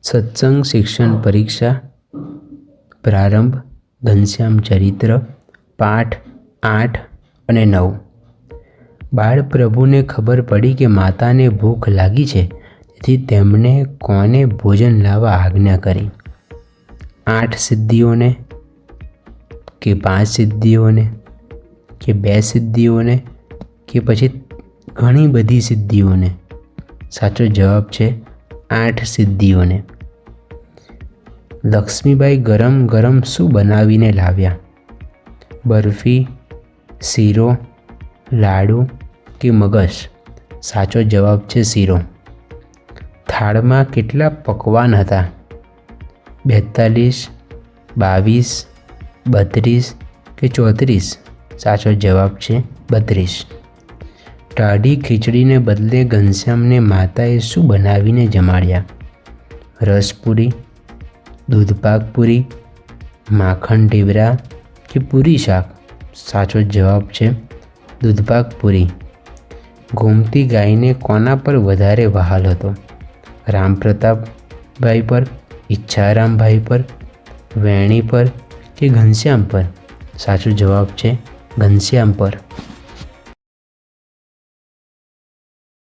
સત્સંગ શિક્ષણ પરીક્ષા પ્રારંભ ઘનશ્યામ ચરિત્ર પાઠ 8 અને 9। બાળપ્રભુને ખબર પડી કે માતાને ભૂખ લાગી છે, તેથી તેમણે કોને ભોજન લાવવા આજ્ઞા કરી? 8 સિદ્ધિઓને કે 5 સિદ્ધિઓને કે 2 સિદ્ધિઓને કે પછી ઘણી બધી સિદ્ધિઓને? સાચો જવાબ છે 8 સિદ્ધિઓને। લક્ષ્મીબાઈ ગરમ ગરમ શું બનાવીને લાવ્યા? બરફી, શીરો, લાડુ કે મગસ? સાચો જવાબ છે શીરો। થાળમાં કેટલા પકવાન હતા? 42, 22, 32 કે 34? સાચો જવાબ છે 32। ટાઢી ખીચડીને બદલે ઘનશ્યામને માતાએ શું બનાવીને જમાડ્યા? રસપુરી, દૂધપાક પૂરી, માખણ ઢેબરા કે પૂરી શાક? સાચો જવાબ છે દૂધપાક પૂરી। ગોમતી ગાયને કોના પર વધારે વહાલ હતો? રામપ્રતાપભાઈ પર, ઈચ્છારામભાઈ પર, વેણી પર કે ઘનશ્યામ પર? સાચો જવાબ છે ઘનશ્યામ પર।